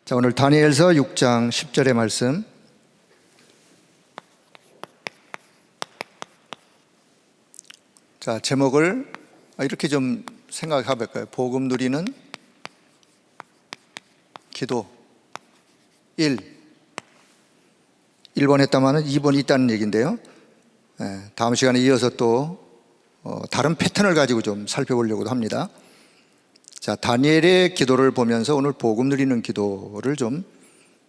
자, 오늘 다니엘서 6장 10절의 말씀. 자, 제목을 이렇게 좀 생각해 볼까요? 복음 누리는 기도 1번 했다마는 2번이 있다는 얘기인데요. 다음 시간에 이어서 또 다른 패턴을 가지고 좀 살펴보려고 합니다. 자, 다니엘의 기도를 보면서 오늘 복음 누리는 기도를 좀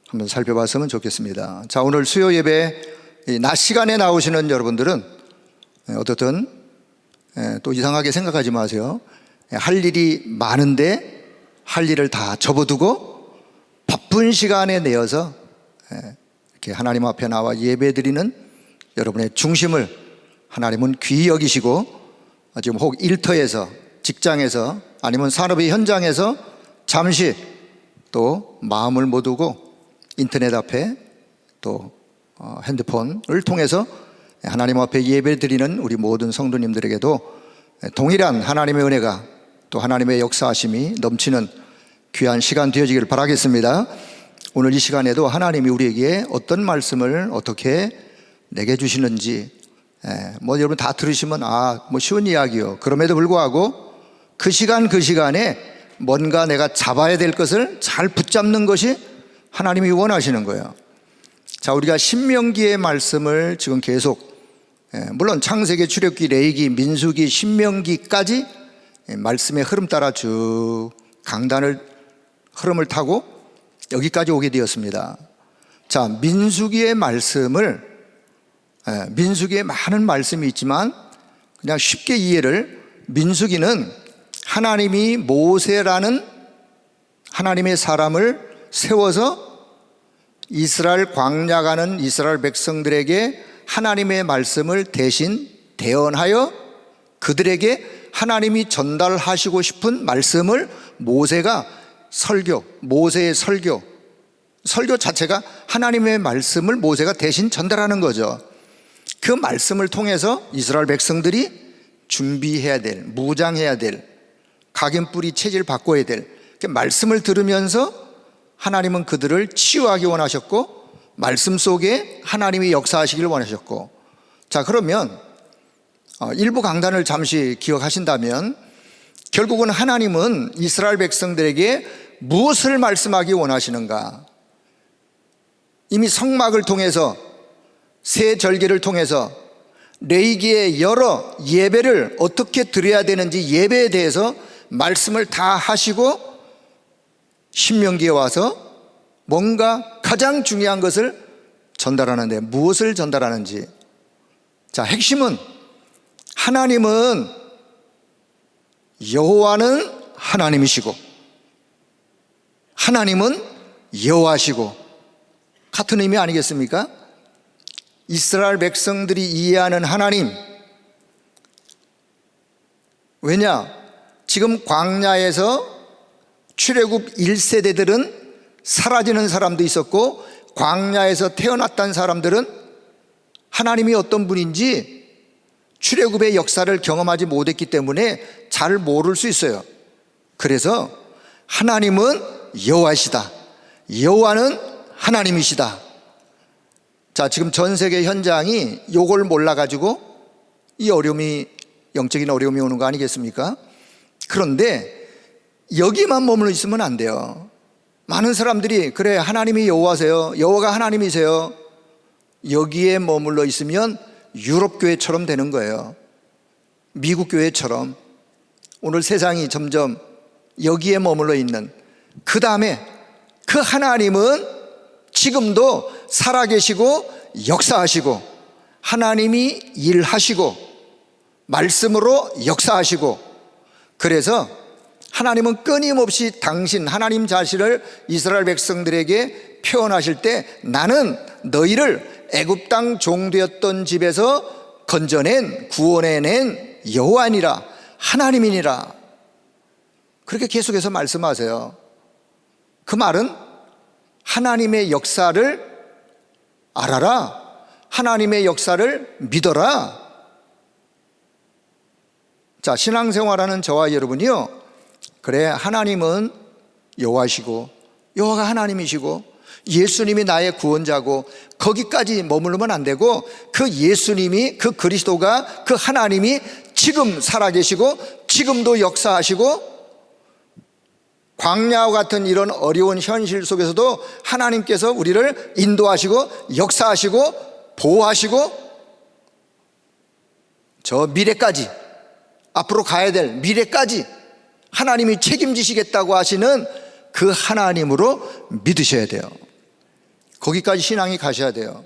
한번 살펴봤으면 좋겠습니다. 자, 오늘 수요 예배 낮 시간에 나오시는 여러분들은 어떻든 또 이상하게 생각하지 마세요. 할 일이 많은데 할 일을 다 접어두고 바쁜 시간에 내어서 이렇게 하나님 앞에 나와 예배 드리는 여러분의 중심을 하나님은 귀히 여기시고, 지금 혹 일터에서, 직장에서, 아니면 산업의 현장에서 잠시 또 마음을 못 두고 인터넷 앞에 또 핸드폰을 통해서 하나님 앞에 예배 드리는 우리 모든 성도님들에게도 동일한 하나님의 은혜가, 또 하나님의 역사하심이 넘치는 귀한 시간 되어지기를 바라겠습니다. 오늘 이 시간에도 하나님이 우리에게 어떤 말씀을 어떻게 내게 주시는지, 여러분 다 들으시면 쉬운 이야기요. 그럼에도 불구하고 그 시간에 뭔가 내가 잡아야 될 것을 잘 붙잡는 것이 하나님이 원하시는 거예요. 자, 우리가 신명기의 말씀을 지금 계속, 물론 창세기, 출애굽기, 레위기, 민수기, 신명기까지 말씀의 흐름 따라 쭉 강단을 흐름을 타고 여기까지 오게 되었습니다. 자, 민수기의 말씀을, 민수기에 많은 말씀이 있지만 그냥 쉽게 이해를, 민수기는 하나님이 모세라는 하나님의 사람을 세워서 이스라엘 광야 가는 이스라엘 백성들에게 하나님의 말씀을 대신 대언하여 그들에게 하나님이 전달하시고 싶은 말씀을 모세가 모세의 설교 자체가 하나님의 말씀을 모세가 대신 전달하는 거죠. 그 말씀을 통해서 이스라엘 백성들이 준비해야 될, 무장해야 될, 각인뿌리 체질 바꿔야 될 말씀을 들으면서 하나님은 그들을 치유하기 원하셨고, 말씀 속에 하나님이 역사하시기를 원하셨고. 자, 그러면 일부 강단을 잠시 기억하신다면, 결국은 하나님은 이스라엘 백성들에게 무엇을 말씀하기 원하시는가? 이미 성막을 통해서, 새 절기를 통해서, 레위기의 여러 예배를 어떻게 드려야 되는지 예배에 대해서 말씀을 다 하시고 신명기에 와서 뭔가 가장 중요한 것을 전달하는데, 무엇을 전달하는지. 자, 핵심은 하나님은 여호와는 하나님이시고 하나님은 여호와시고, 같은 의미 아니겠습니까? 이스라엘 백성들이 이해하는 하나님, 왜냐? 지금 광야에서 출애굽 1세대들은 사라지는 사람도 있었고, 광야에서 태어났던 사람들은 하나님이 어떤 분인지 출애굽의 역사를 경험하지 못했기 때문에 잘 모를 수 있어요. 그래서 하나님은 여호와시다, 여호와는 하나님이시다. 자, 지금 전 세계 현장이 요걸 몰라가지고 이 어려움이, 영적인 어려움이 오는 거 아니겠습니까? 그런데 여기만 머물러 있으면 안 돼요. 많은 사람들이 그래, 하나님이 여호와세요, 여호와가 하나님이세요, 여기에 머물러 있으면 유럽 교회처럼 되는 거예요. 미국 교회처럼. 오늘 세상이 점점 여기에 머물러 있는, 그 다음에 그 하나님은 지금도 살아계시고 역사하시고, 하나님이 일하시고 말씀으로 역사하시고, 그래서 하나님은 끊임없이 당신 하나님 자신을 이스라엘 백성들에게 표현하실 때, 나는 너희를 애굽 땅 종되었던 집에서 건져낸, 구원해낸 여호와니라, 하나님이니라, 그렇게 계속해서 말씀하세요. 그 말은 하나님의 역사를 알아라, 하나님의 역사를 믿어라. 자, 신앙생활하는 저와 여러분이요, 그래, 하나님은 여호와시고 여호와가 하나님이시고 예수님이 나의 구원자고 거기까지 머무르면 안 되고 그 예수님이, 그 그리스도가, 그 하나님이 지금 살아계시고 지금도 역사하시고 광야와 같은 이런 어려운 현실 속에서도 하나님께서 우리를 인도하시고 역사하시고 보호하시고 저 미래까지, 앞으로 가야 될 미래까지 하나님이 책임지시겠다고 하시는 그 하나님으로 믿으셔야 돼요. 거기까지 신앙이 가셔야 돼요.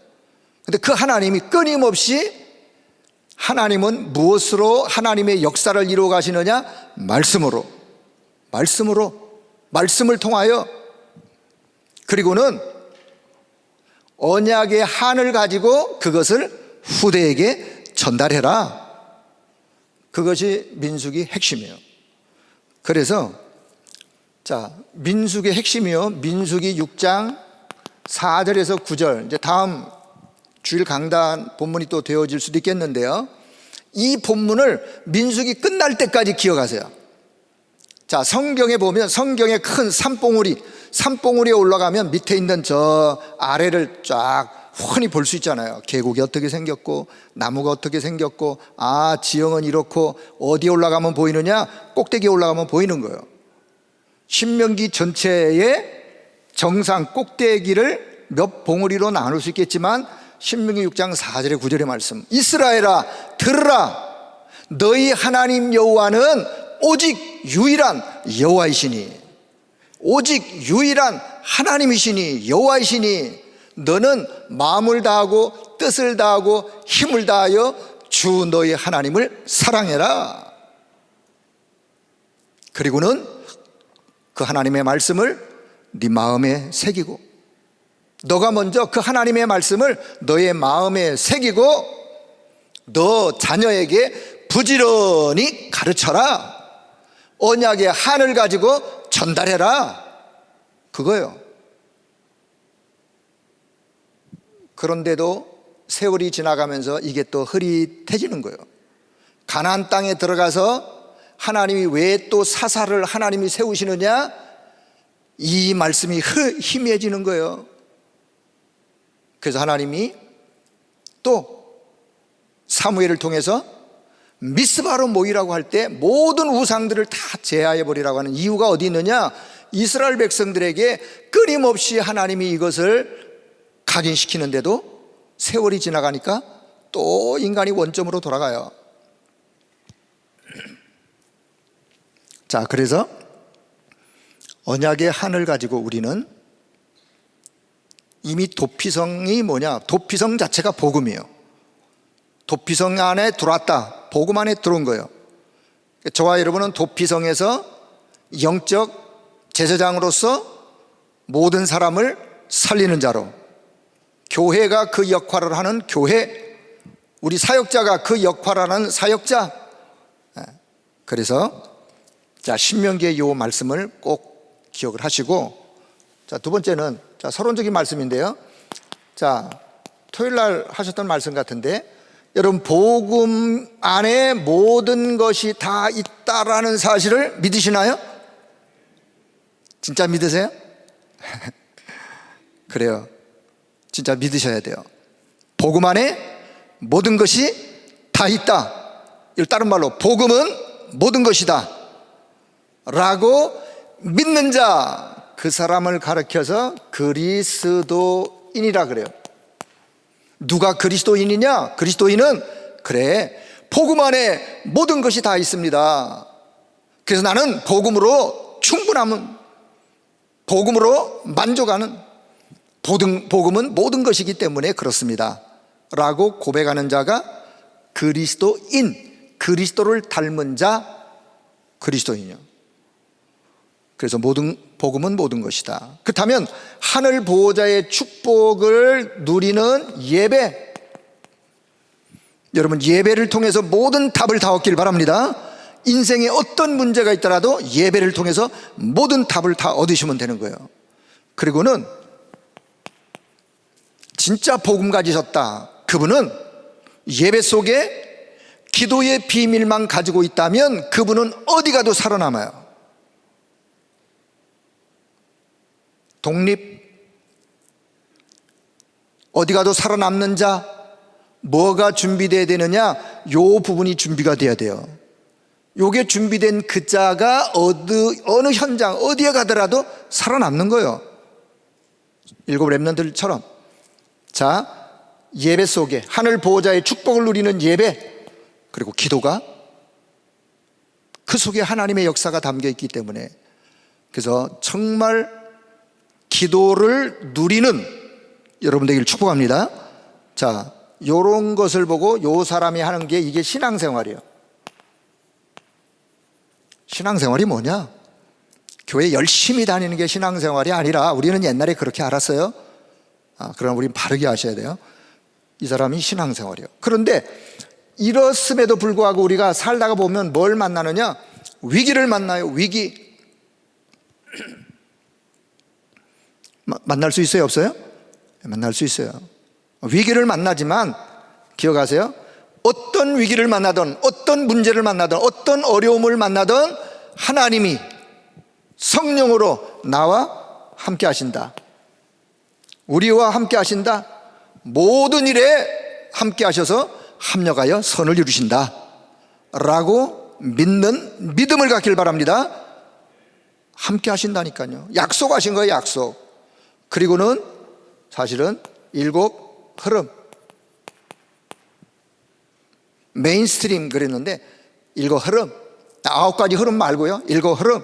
근데 그 하나님이 끊임없이, 하나님은 무엇으로 하나님의 역사를 이루어 가시느냐? 말씀으로, 말씀을 통하여. 그리고는 언약의 한을 가지고 그것을 후대에게 전달해라. 그것이 민수기 핵심이에요. 그래서 민수기의 핵심이요, 민수기 6장 4절에서 9절, 이제 다음 주일 강단 본문이 또 되어질 수도 있겠는데요, 이 본문을 민수기 끝날 때까지 기억하세요. 성경에 보면, 성경에 큰 산봉우리에 올라가면 밑에 있는 저 아래를 쫙 훤히 볼 수 있잖아요. 계곡이 어떻게 생겼고 나무가 어떻게 생겼고, 지형은 이렇고, 어디에 올라가면 보이느냐? 꼭대기에 올라가면 보이는 거예요. 신명기 전체의 정상 꼭대기를 몇 봉우리로 나눌 수 있겠지만, 신명기 6장 4절에 9절의 말씀, 이스라엘아 들으라, 너희 하나님 여호와는 오직 유일한 여호와이시니, 오직 유일한 하나님이시니 여호와이시니, 너는 마음을 다하고 뜻을 다하고 힘을 다하여 주 너희 하나님을 사랑해라. 그리고는 그 하나님의 말씀을 네 마음에 새기고, 너가 먼저 그 하나님의 말씀을 너의 마음에 새기고 너 자녀에게 부지런히 가르쳐라. 언약의 한을 가지고 전달해라. 그거예요. 그런데도 세월이 지나가면서 이게 또 흐릿해지는 거예요. 가나안 땅에 들어가서 하나님이 왜 또 사사를 하나님이 세우시느냐? 이 말씀이 희미해지는 거예요. 그래서 하나님이 또 사무엘을 통해서 미스바로 모이라고 할 때 모든 우상들을 다 제하해 버리라고 하는 이유가 어디 있느냐? 이스라엘 백성들에게 끊임없이 하나님이 이것을 각인시키는데도 세월이 지나가니까 또 인간이 원점으로 돌아가요. 그래서 언약의 한을 가지고 우리는, 이미 도피성이 뭐냐? 도피성 자체가 복음이에요. 도피성 안에 들어왔다, 복음 안에 들어온 거예요. 저와 여러분은 도피성에서 영적 제사장으로서 모든 사람을 살리는 자로, 교회가 그 역할을 하는 교회, 우리 사역자가 그 역할을 하는 사역자. 그래서 신명기의 이 말씀을 꼭 기억을 하시고, 두 번째는 서론적인 말씀인데요, 토요일 날 하셨던 말씀 같은데, 여러분 복음 안에 모든 것이 다 있다라는 사실을 믿으시나요? 진짜 믿으세요? 그래요. 진짜 믿으셔야 돼요. 복음 안에 모든 것이 다 있다. 다른 말로 복음은 모든 것이다 라고 믿는 자, 그 사람을 가르쳐서 그리스도인이라 그래요. 누가 그리스도인이냐? 그리스도인은, 그래, 복음 안에 모든 것이 다 있습니다. 그래서 나는 복음으로 충분함은, 복음으로 만족하는, 복음은 모든 것이기 때문에 그렇습니다 라고 고백하는 자가 그리스도인, 그리스도를 닮은 자, 그리스도인이요. 그래서 복음은 모든 것이다. 그렇다면 하늘 보호자의 축복을 누리는 예배, 여러분 예배를 통해서 모든 답을 다 얻길 바랍니다. 인생에 어떤 문제가 있더라도 예배를 통해서 모든 답을 다 얻으시면 되는 거예요. 그리고는 진짜 복음 가지셨다, 그분은 예배 속에 기도의 비밀만 가지고 있다면 그분은 어디 가도 살아남아요. 독립, 어디 가도 살아남는 자, 뭐가 준비되어야 되느냐? 요 부분이 준비가 돼야 돼요. 요게 준비된 그 자가 어느 현장, 어디에 가더라도 살아남는 거예요. 7 렘넌트들처럼. 자, 예배 속에 하늘 보호자의 축복을 누리는 예배, 그리고 기도가 그 속에 하나님의 역사가 담겨 있기 때문에, 그래서 정말 기도를 누리는 여러분 되기를 축복합니다. 자, 요런 것을 보고 요 사람이 하는 게 이게 신앙생활이에요. 신앙생활이 뭐냐? 교회 열심히 다니는 게 신앙생활이 아니라, 우리는 옛날에 그렇게 알았어요. 그러나 우리는 바르게 아셔야 돼요. 이 사람이 신앙생활이에요. 그런데 이렇음에도 불구하고 우리가 살다가 보면 뭘 만나느냐? 위기를 만나요. 위기. 만날 수 있어요? 없어요? 만날 수 있어요. 위기를 만나지만 기억하세요. 어떤 위기를 만나든, 어떤 문제를 만나든, 어떤 어려움을 만나든 하나님이 성령으로 나와 함께 하신다. 우리와 함께 하신다. 모든 일에 함께 하셔서 합력하여 선을 이루신다 라고 믿는 믿음을 갖길 바랍니다. 함께 하신다니까요. 약속하신 거예요. 약속. 그리고는 사실은 7 흐름, 메인스트림 그랬는데 7 흐름, 9가지 흐름 말고요, 7 흐름.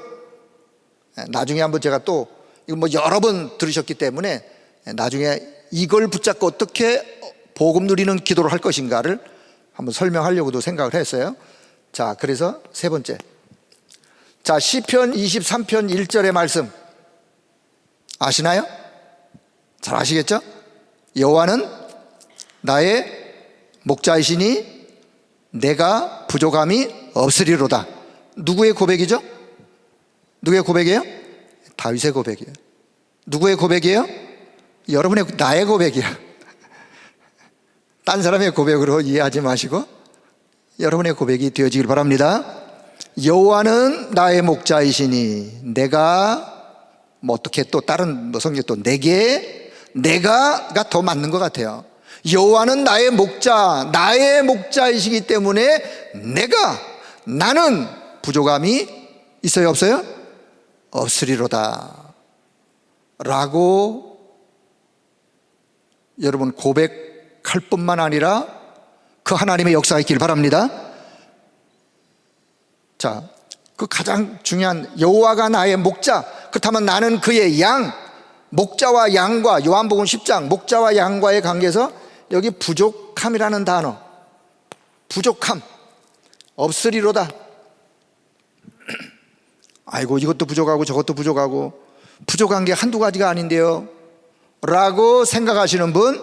나중에 한번 제가 또 이거 뭐 여러 번 들으셨기 때문에 나중에 이걸 붙잡고 어떻게 복음 누리는 기도를 할 것인가를 한번 설명하려고도 생각을 했어요. 자, 그래서 세 번째, 자, 시편 23편 1절의 말씀 아시나요? 잘 아시겠죠? 여호와는 나의 목자이시니 내가 부족함이 없으리로다. 누구의 고백이죠? 누구의 고백이에요? 다윗의 고백이에요. 누구의 고백이에요? 여러분의, 나의 고백이에요. 딴 사람의 고백으로 이해하지 마시고 여러분의 고백이 되어지길 바랍니다. 여호와는 나의 목자이시니 내가 뭐 어떻게 또 다른 성경 또 내가가 더 맞는 것 같아요. 여호와는 나의 목자, 나의 목자이시기 때문에 나는 부족함이 있어요? 없어요? 없으리로다 라고 여러분 고백할 뿐만 아니라 그 하나님의 역사가 있길 바랍니다. 자, 그 가장 중요한 여호와가 나의 목자, 그렇다면 나는 그의 양, 목자와 양과, 요한복음 10장 목자와 양과의 관계에서 여기 부족함이라는 단어, 부족함, 없으리로다. 아이고 이것도 부족하고 저것도 부족하고, 부족한 게 한두 가지가 아닌데요 라고 생각하시는 분,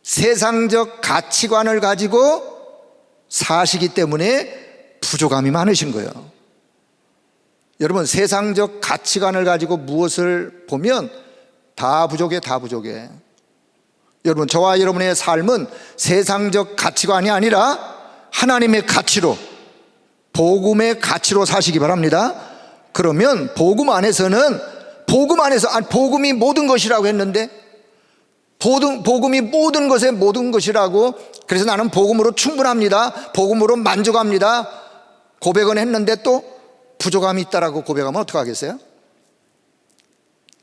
세상적 가치관을 가지고 사시기 때문에 부족함이 많으신 거예요. 여러분, 세상적 가치관을 가지고 무엇을 보면 다 부족해, 다 부족해. 여러분, 저와 여러분의 삶은 세상적 가치관이 아니라 하나님의 가치로, 복음의 가치로 사시기 바랍니다. 그러면 복음이 모든 것이라고 했는데, 복음이 모든 것의 모든 것이라고, 그래서 나는 복음으로 충분합니다, 복음으로 만족합니다 고백은 했는데 또 부족함이 있다라고 고백하면 어떡하겠어요?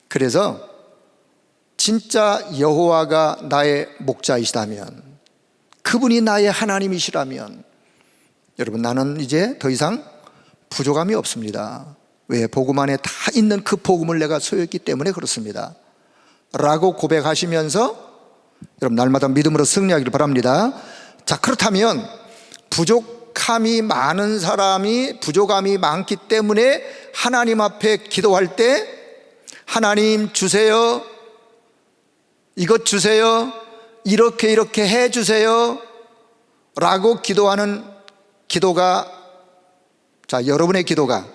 그래서 진짜 여호와가 나의 목자이시다면, 그분이 나의 하나님이시라면, 여러분, 나는 이제 더 이상 부족함이 없습니다. 왜? 복음 안에 다 있는 그 복음을 내가 소유했기 때문에 그렇습니다 라고 고백하시면서 여러분 날마다 믿음으로 승리하기를 바랍니다. 자, 그렇다면 부족함이 많은 사람이, 부족함이 많기 때문에 하나님 앞에 기도할 때 하나님 주세요, 이것 주세요, 이렇게 해 주세요 라고 기도하는 기도가, 자, 여러분의 기도가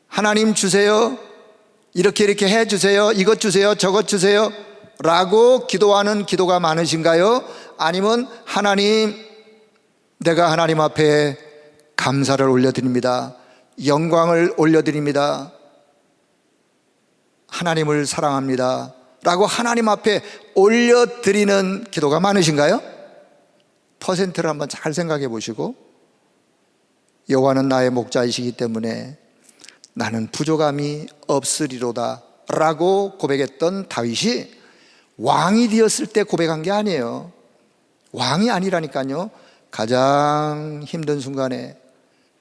하나님 주세요, 이렇게 해 주세요, 이것 주세요, 저것 주세요 라고 기도하는 기도가 많으신가요? 아니면 하나님, 내가 하나님 앞에 감사를 올려드립니다, 영광을 올려드립니다, 하나님을 사랑합니다 라고 하나님 앞에 올려드리는 기도가 많으신가요? 퍼센트를 한번 잘 생각해 보시고, 여호와는 나의 목자이시기 때문에 나는 부족함이 없으리로다 라고 고백했던 다윗이 왕이 되었을 때 고백한 게 아니에요. 왕이 아니라니까요. 가장 힘든 순간에,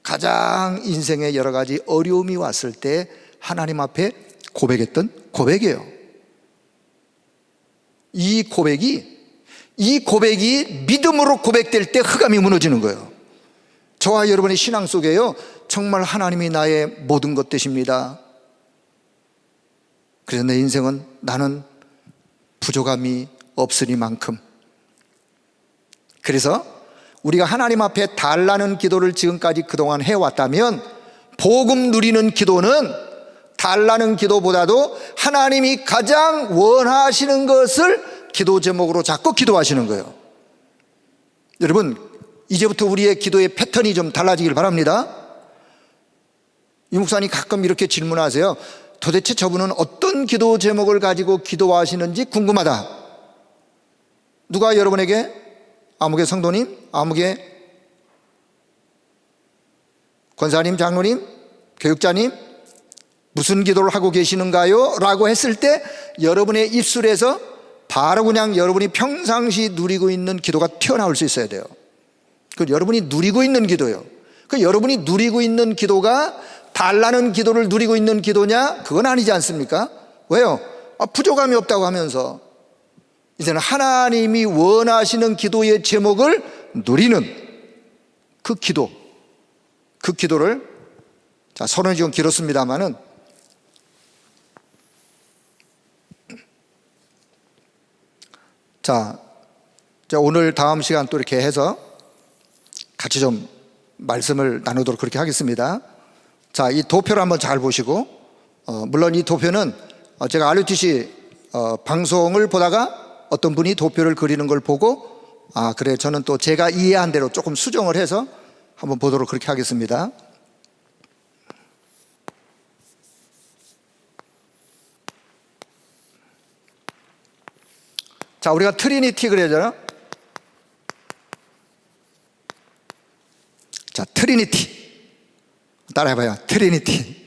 가장 인생에 여러 가지 어려움이 왔을 때 하나님 앞에 고백했던 고백이에요. 이 고백이 믿음으로 고백될 때 흑암이 무너지는 거예요. 저와 여러분의 신앙 속에요, 정말 하나님이 나의 모든 것 되십니다. 그래서 내 인생은 나는 부족함이 없으니만큼, 그래서 우리가 하나님 앞에 달라는 기도를 지금까지 그동안 해왔다면, 복음 누리는 기도는 달라는 기도보다도 하나님이 가장 원하시는 것을 기도 제목으로 잡고 기도하시는 거예요. 여러분, 이제부터 우리의 기도의 패턴이 좀 달라지길 바랍니다. 이 목사님 가끔 이렇게 질문하세요. 도대체 저분은 어떤 기도 제목을 가지고 기도하시는지 궁금하다. 누가 여러분에게, 아무개 성도님, 아무개 권사님, 장로님, 교육자님, 무슨 기도를 하고 계시는가요? 라고 했을 때 여러분의 입술에서 바로 그냥 여러분이 평상시 누리고 있는 기도가 튀어나올 수 있어야 돼요. 그 여러분이 누리고 있는 기도예요. 그 여러분이 누리고 있는 기도가 달라는 기도를 누리고 있는 기도냐? 그건 아니지 않습니까? 왜요? 부족함이 없다고 하면서 이제는 하나님이 원하시는 기도의 제목을 누리는 그 기도를, 자, 서론이 좀 길었습니다만은, 자, 오늘 다음 시간 또 이렇게 해서 같이 좀 말씀을 나누도록 그렇게 하겠습니다. 자, 이 도표를 한번 잘 보시고, 물론 이 도표는 제가 RUTC 방송을 보다가 어떤 분이 도표를 그리는 걸 보고, 그래, 저는 또 제가 이해한 대로 조금 수정을 해서 한번 보도록 그렇게 하겠습니다. 자, 우리가 트리니티 그러잖아요. 자, 트리니티 따라해봐요. 트리니티.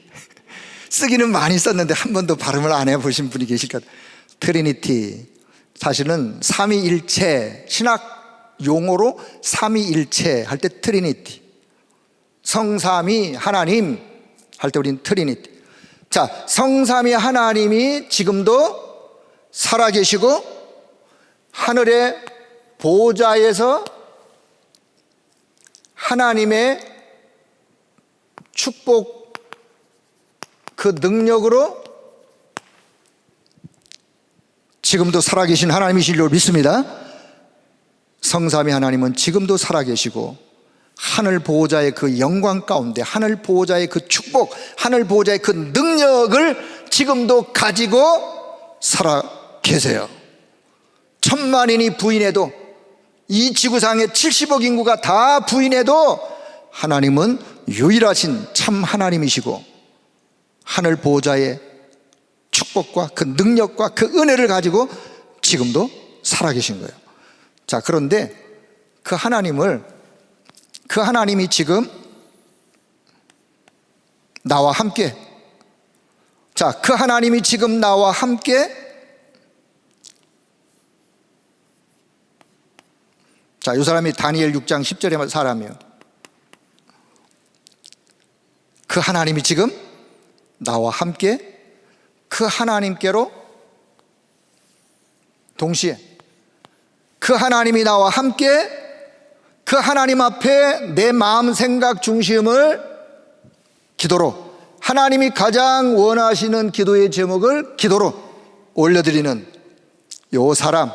쓰기는 많이 썼는데 한 번도 발음을 안 해보신 분이 계실 것 같아요. 트리니티, 사실은 삼위일체, 신학 용어로 삼위일체 할 때 트리니티, 성삼위 하나님 할 때 우리는 트리니티. 자, 성삼위 하나님이 지금도 살아계시고 하늘의 보좌에서 하나님의 축복 그 능력으로 지금도 살아계신 하나님이실 줄 믿습니다. 성삼위 하나님은 지금도 살아계시고 하늘 보호자의 그 영광 가운데, 하늘 보호자의 그 축복, 하늘 보호자의 그 능력을 지금도 가지고 살아계세요. 천만인이 부인해도, 이 지구상의 70억 인구가 다 부인해도 하나님은 유일하신 참 하나님이시고 하늘 보호자의 축복과 그 능력과 그 은혜를 가지고 지금도 살아계신 거예요. 자, 그런데 그 하나님이 지금 나와 함께, 자, 그 하나님이 지금 나와 함께, 자, 이 사람이 다니엘 6장 10절의 사람이에요. 그 하나님이 지금 나와 함께, 그 하나님께로 동시에, 그 하나님이 나와 함께 그 하나님 앞에 내 마음 생각 중심을 기도로, 하나님이 가장 원하시는 기도의 제목을 기도로 올려드리는 요 사람,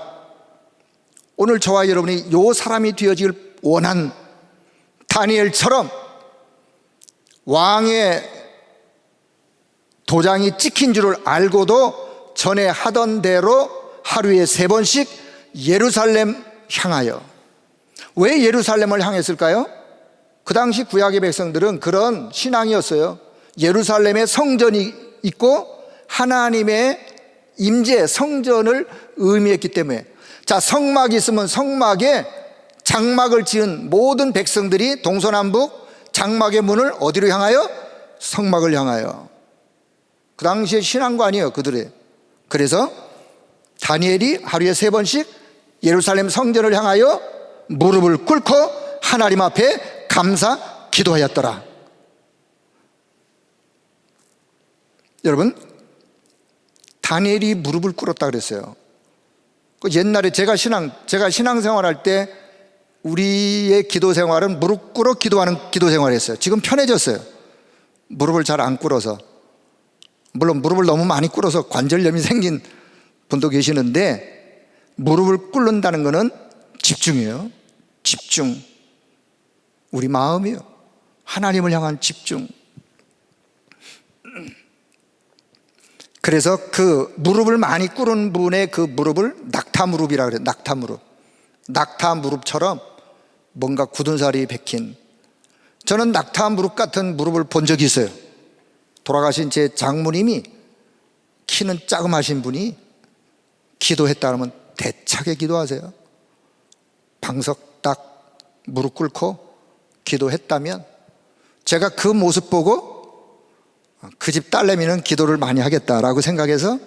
오늘 저와 여러분이 요 사람이 되어지길 원한 다니엘처럼 왕의 도장이 찍힌 줄을 알고도 전에 하던 대로 하루에 3번씩 예루살렘 향하여. 왜 예루살렘을 향했을까요? 그 당시 구약의 백성들은 그런 신앙이었어요. 예루살렘에 성전이 있고 하나님의 임재, 성전을 의미했기 때문에, 자, 성막이 있으면 성막에 장막을 지은 모든 백성들이 동서남북 장막의 문을 어디로 향하여? 성막을 향하여. 그 당시에 신앙관이에요, 그들의. 그래서 다니엘이 하루에 3번씩 예루살렘 성전을 향하여 무릎을 꿇고 하나님 앞에 감사 기도하였더라. 여러분, 다니엘이 무릎을 꿇었다 그랬어요. 옛날에 제가 신앙생활할 때 우리의 기도 생활은 무릎 꿇어 기도하는 기도 생활이었어요. 지금 편해졌어요. 무릎을 잘 안 꿇어서. 물론 무릎을 너무 많이 꿇어서 관절염이 생긴 분도 계시는데, 무릎을 꿇는다는 것은 집중이에요. 집중. 우리 마음이요. 하나님을 향한 집중. 그래서 그 무릎을 많이 꿇은 분의 그 무릎을 낙타무릎이라고 그래요. 낙타무릎. 낙타무릎처럼 뭔가 굳은 살이 박힌, 저는 낙타무릎 같은 무릎을 본 적이 있어요. 돌아가신 제 장모님이, 키는 짜금하신 분이 기도했다 하면 대차게 기도하세요. 방석 딱 무릎 꿇고 기도했다면, 제가 그 모습 보고 그 집 딸내미는 기도를 많이 하겠다라고 생각해서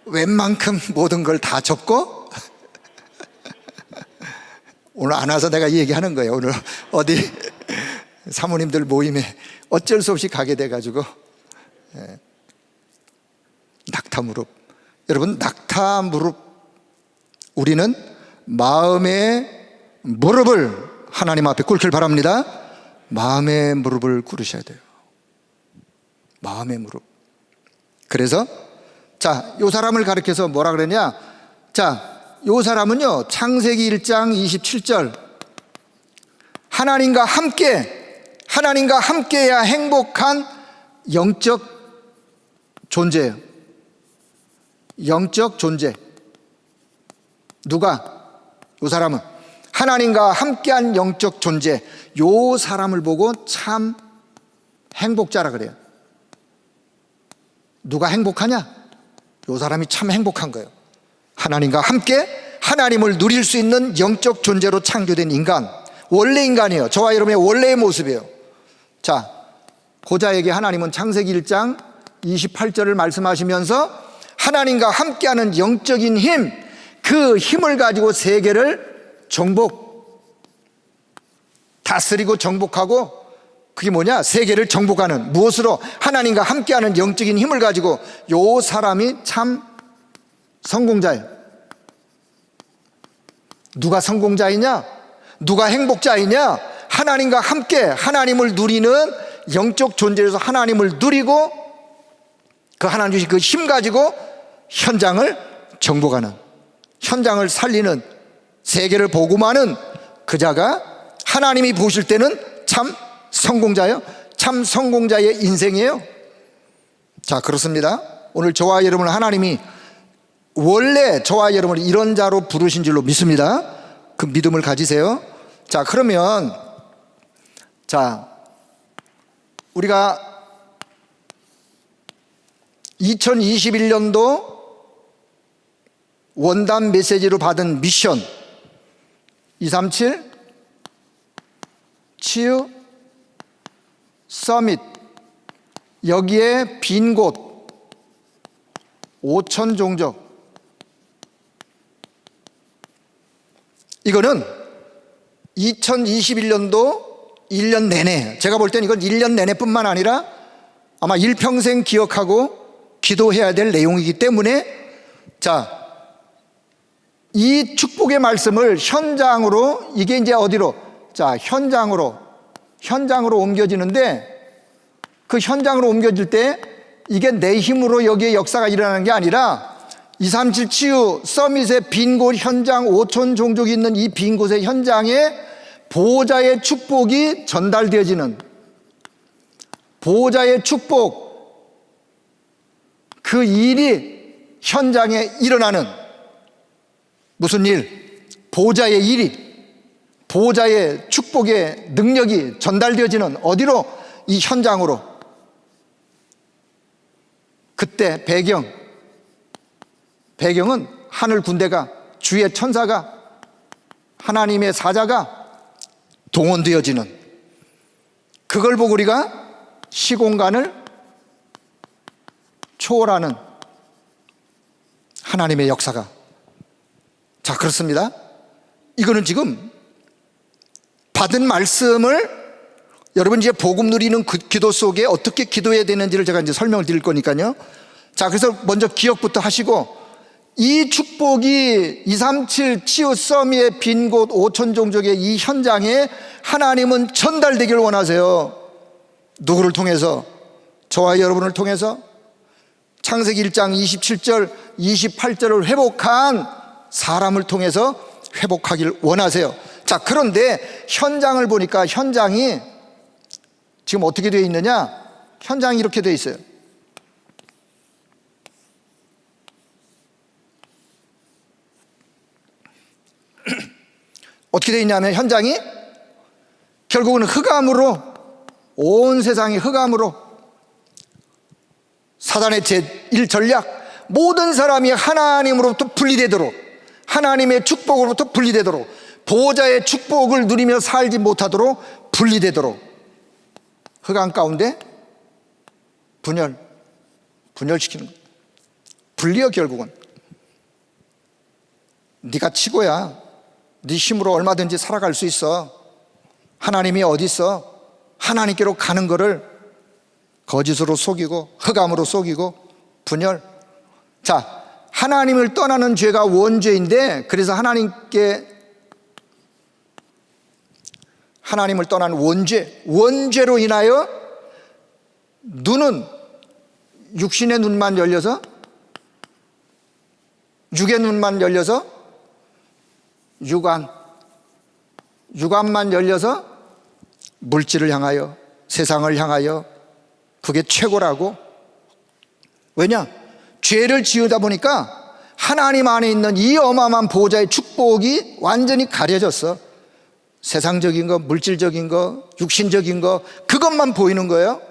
웬만큼 모든 걸 다 접고 오늘 안 와서 내가 이 얘기하는 거예요. 오늘 어디 사모님들 모임에 어쩔 수 없이 가게 돼가지고. 낙타무릎. 여러분, 낙타무릎, 우리는 마음의 무릎을 하나님 앞에 꿇길 바랍니다. 마음의 무릎을 꿇으셔야 돼요. 마음의 무릎. 그래서 자, 요 사람을 가리켜서 뭐라 그러냐? 자, 요 사람은요, 창세기 1장 27절, 하나님과 함께해야 행복한 영적 존재예요. 영적 존재. 누가? 요 사람은 하나님과 함께한 영적 존재. 요 사람을 보고 참 행복자라 그래요. 누가 행복하냐? 요 사람이 참 행복한 거예요. 하나님과 함께 하나님을 누릴 수 있는 영적 존재로 창조된 인간, 원래 인간이에요. 저와 여러분의 원래의 모습이에요. 자, 고자에게 하나님은 창세기 1장 28절을 말씀하시면서 하나님과 함께하는 영적인 힘, 그 힘을 가지고 세계를 다스리고 정복하고, 그게 뭐냐? 세계를 정복하는, 무엇으로? 하나님과 함께하는 영적인 힘을 가지고. 요 사람이 참 성공자예요. 누가 성공자이냐? 누가 행복자이냐? 하나님과 함께 하나님을 누리는 영적 존재에서 하나님을 누리고 그 하나님 주신 그 힘 가지고 현장을 정복하는, 현장을 살리는, 세계를 복음하는 그 자가 하나님이 보실 때는 참 성공자예요. 참 성공자의 인생이에요. 자, 그렇습니다. 오늘 저와 여러분을 하나님이 원래 저와 여러분을 이런 자로 부르신 줄로 믿습니다. 그 믿음을 가지세요. 자, 그러면 자, 우리가 2021년도 원단 메시지로 받은 미션 237 치유 서밋, 여기에 빈 곳 5천 종족. 이거는 2021년도 1년 내내, 제가 볼 때는 이건 1년 내내 뿐만 아니라 아마 일평생 기억하고 기도해야 될 내용이기 때문에, 자, 이 축복의 말씀을 현장으로, 이게 이제 어디로? 자, 현장으로 옮겨지는데, 그 현장으로 옮겨질 때 이게 내 힘으로 여기에 역사가 일어나는 게 아니라 237 치유 서밋의 빈 곳 현장, 5천 종족이 있는 이 빈 곳의 현장에 보호자의 축복이 전달되어지는, 보호자의 축복, 그 일이 현장에 일어나는, 무슨 일? 보호자의 일이, 보호자의 축복의 능력이 전달되어지는, 어디로? 이 현장으로. 그때 배경은 하늘 군대가, 주의 천사가, 하나님의 사자가 동원되어지는, 그걸 보고 우리가 시공간을 초월하는 하나님의 역사가, 자, 그렇습니다. 이거는 지금 받은 말씀을 여러분 이제 복음 누리는 그 기도 속에 어떻게 기도해야 되는지를 제가 이제 설명을 드릴 거니까요. 자, 그래서 먼저 기억부터 하시고, 이 축복이 237 치유 서미의 빈 곳 5천 종족의 이 현장에 하나님은 전달되길 원하세요. 누구를 통해서? 저와 여러분을 통해서. 창세기 1장 27절 28절을 회복한 사람을 통해서 회복하길 원하세요. 자, 그런데 현장을 보니까 현장이 지금 어떻게 되어 있느냐? 현장이 이렇게 되어 있어요. 어떻게 되어 있냐면 현장이 결국은 흑암으로, 온 세상이 흑암으로, 사단의 제1전략, 모든 사람이 하나님으로부터 분리되도록, 하나님의 축복으로부터 분리되도록, 보호자의 축복을 누리며 살지 못하도록 분리되도록 흑암 가운데 분열시키는 거예요. 분리요. 결국은 네가 치고야 네 힘으로 얼마든지 살아갈 수 있어. 하나님이 어디 있어? 하나님께로 가는 거를 거짓으로 속이고 흑암으로 속이고 분열. 자, 하나님을 떠나는 죄가 원죄인데, 그래서 하나님을 떠나는 원죄로 인하여 눈은 육신의 눈만 열려서, 육의 눈만 열려서, 육안만 열려서 물질을 향하여, 세상을 향하여, 그게 최고라고. 왜냐? 죄를 지으다 보니까 하나님 안에 있는 이 어마어마한 보호자의 축복이 완전히 가려졌어. 세상적인 거, 물질적인 거, 육신적인 거, 그것만 보이는 거예요.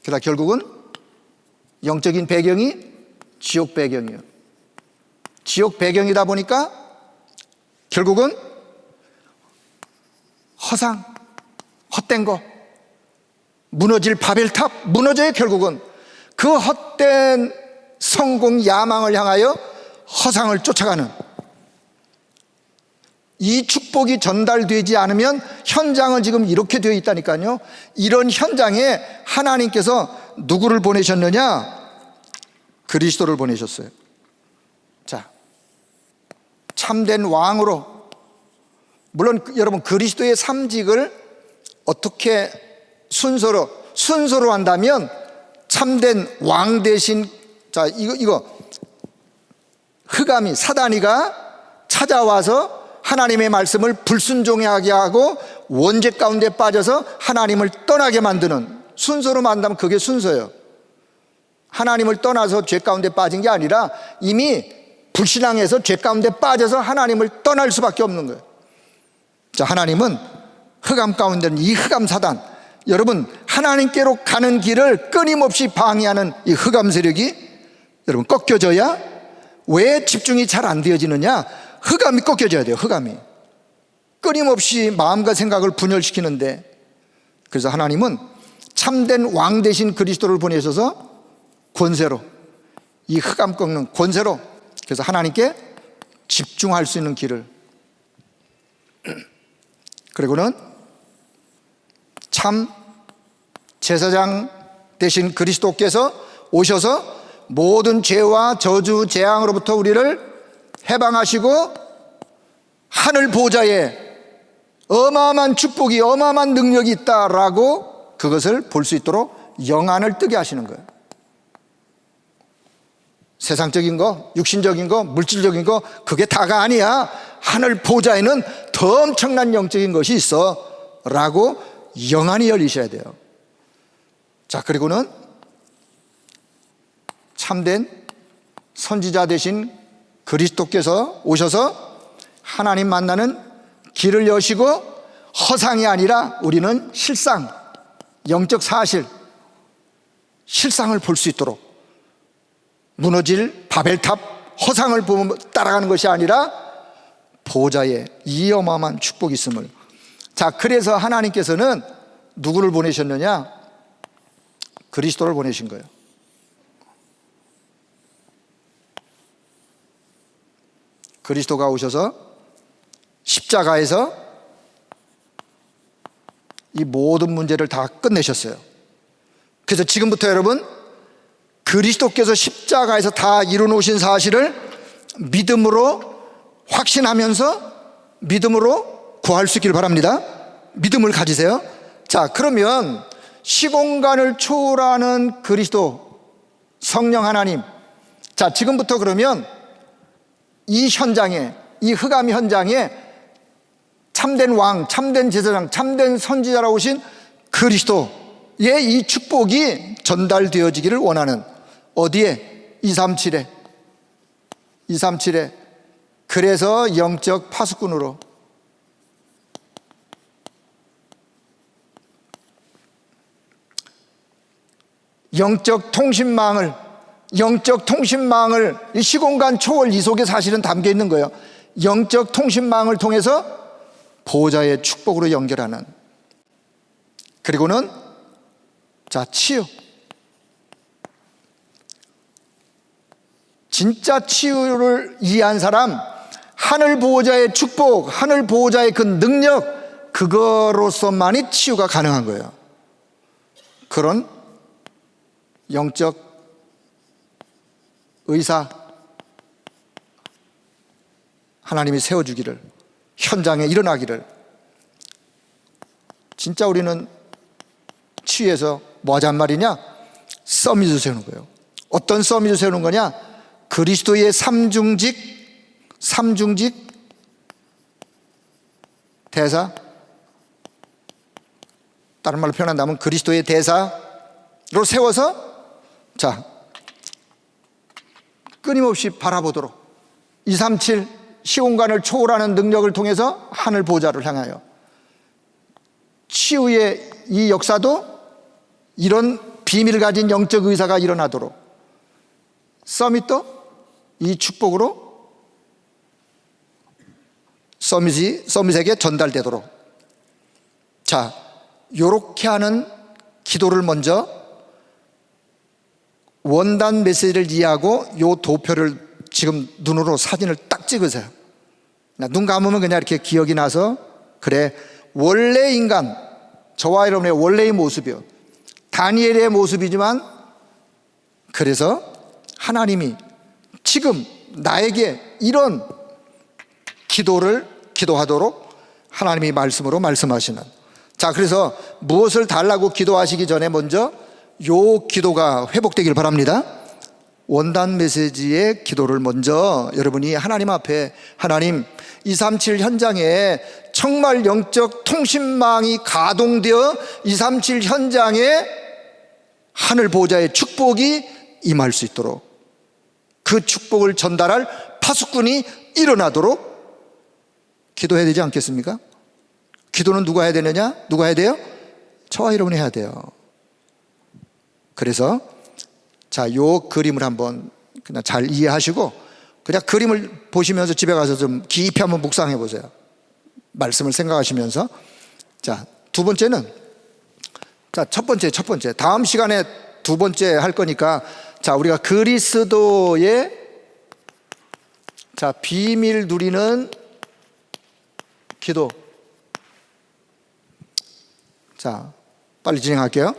그러다 결국은 영적인 배경이 지옥 배경이에요. 지옥 배경이다 보니까 결국은 허상, 헛된 거, 무너질 바벨탑, 무너져요. 결국은 그 헛된 성공 야망을 향하여 허상을 쫓아가는, 이 축복이 전달되지 않으면 현장은 지금 이렇게 되어 있다니까요. 이런 현장에 하나님께서 누구를 보내셨느냐? 그리스도를 보내셨어요. 자, 참된 왕으로. 물론 여러분, 그리스도의 삼직을 어떻게 순서로 한다면 참된 왕 대신, 자, 이거 흑암이, 사단이가 찾아와서 하나님의 말씀을 불순종하게 하고 원죄 가운데 빠져서 하나님을 떠나게 만드는, 순서로 만든다면 그게 순서예요. 하나님을 떠나서 죄 가운데 빠진 게 아니라 이미 불신앙해서 죄 가운데 빠져서 하나님을 떠날 수밖에 없는 거예요. 자, 하나님은 흑암 가운데 있는 이 흑암 사단, 여러분, 하나님께로 가는 길을 끊임없이 방해하는 이 흑암 세력이 여러분 꺾여져야, 왜 집중이 잘 안 되어지느냐? 흑암이 꺾여져야 돼요. 흑암이 끊임없이 마음과 생각을 분열시키는데, 그래서 하나님은 참된 왕 대신 그리스도를 보내셔서 권세로, 이 흑암 꺾는 권세로, 그래서 하나님께 집중할 수 있는 길을, 그리고는 참 제사장 대신 그리스도께서 오셔서 모든 죄와 저주 재앙으로부터 우리를 해방하시고 하늘 보좌에 어마어마한 축복이, 어마어마한 능력이 있다라고 그것을 볼 수 있도록 영안을 뜨게 하시는 거예요. 세상적인 거, 육신적인 거, 물질적인 거, 그게 다가 아니야. 하늘 보좌에는 더 엄청난 영적인 것이 있어 라고 영안이 열리셔야 돼요. 자, 그리고는 참된 선지자 되신 그리스도께서 오셔서 하나님 만나는 길을 여시고, 허상이 아니라 우리는 실상, 영적 사실, 실상을 볼 수 있도록, 무너질 바벨탑 허상을 보면 따라가는 것이 아니라 보좌에 이 어마어마한 축복이 있음을. 자, 그래서 하나님께서는 누구를 보내셨느냐? 그리스도를 보내신 거예요. 그리스도가 오셔서 십자가에서 이 모든 문제를 다 끝내셨어요. 그래서 지금부터 여러분, 그리스도께서 십자가에서 다 이루어놓으신 사실을 믿음으로 확신하면서 믿음으로 구할 수 있기를 바랍니다. 믿음을 가지세요. 자, 그러면 시공간을 초월하는 그리스도 성령 하나님, 자, 지금부터 그러면 이 현장에, 이 흑암 현장에 참된 왕, 참된 제사장, 참된 선지자라 오신 그리스도의 이 축복이 전달되어지기를 원하는, 어디에? 237에. 그래서 영적 파수꾼으로 영적 통신망을 이 시공간 초월 이 속에 사실은 담겨 있는 거예요. 영적 통신망을 통해서 보호자의 축복으로 연결하는. 그리고는 자, 치유. 진짜 치유를 이해한 사람, 하늘 보호자의 축복, 하늘 보호자의 그 능력, 그거로서만이 치유가 가능한 거예요. 그런 영적 의사 하나님이 세워주기를, 현장에 일어나기를. 진짜 우리는 치유해서 뭐 하잔 말이냐? 서밋을 세우는 거예요. 어떤 서밋을 세우는 거냐? 그리스도의 삼중직 대사, 다른 말로 표현한다면 그리스도의 대사로 세워서, 자, 끊임없이 바라보도록 237 시공간을 초월하는 능력을 통해서 하늘 보좌를 향하여 치유의 이 역사도 이런 비밀을 가진 영적 의사가 일어나도록, 서밋도 이 축복으로 서밋에게 전달되도록. 자, 요렇게 하는 기도를 먼저 원단 메시지를 이해하고 요 도표를 지금 눈으로 사진을 딱 찍으세요. 눈 감으면 그냥 이렇게 기억이 나서, 그래, 원래 인간, 저와 여러분의 원래의 모습이요, 다니엘의 모습이지만, 그래서 하나님이 지금 나에게 이런 기도를 기도하도록 하나님이 말씀으로 말씀하시는. 자, 그래서 무엇을 달라고 기도하시기 전에 먼저 요 기도가 회복되길 바랍니다. 원단 메시지의 기도를 먼저 여러분이 하나님 앞에, 하나님, 237 현장에 정말 영적 통신망이 가동되어 237 현장에 하늘 보호자의 축복이 임할 수 있도록, 그 축복을 전달할 파수꾼이 일어나도록 기도해야 되지 않겠습니까? 기도는 누가 해야 되느냐? 누가 해야 돼요? 저와 여러분이 해야 돼요. 그래서 자, 요 그림을 한번 그냥 잘 이해하시고, 그냥 그림을 보시면서 집에 가서 좀 깊이 한번 묵상해 보세요. 말씀을 생각하시면서. 자, 두 번째는, 자, 첫 번째 다음 시간에 두 번째 할 거니까, 자, 우리가 그리스도의, 자, 비밀 누리는 기도. 자, 빨리 진행할게요.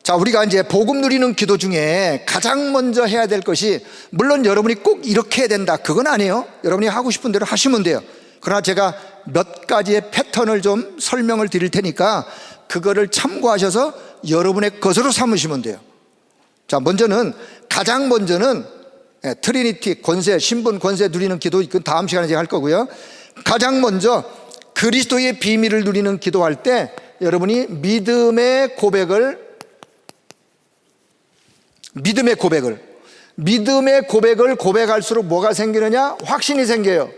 자, 우리가 이제 복음 누리는 기도 중에 가장 먼저 해야 될 것이, 물론 여러분이 꼭 이렇게 해야 된다, 그건 아니에요. 여러분이 하고 싶은 대로 하시면 돼요. 그러나 제가 몇 가지의 패턴을 좀 설명을 드릴 테니까 그거를 참고하셔서 여러분의 것으로 삼으시면 돼요. 자, 가장 먼저는 트리니티 권세, 신분 권세 누리는 기도, 이건 다음 시간에 제가 할 거고요. 가장 먼저 그리스도의 비밀을 누리는 기도할 때 여러분이 믿음의 고백을 고백할수록 뭐가 생기느냐? 확신이 생겨요.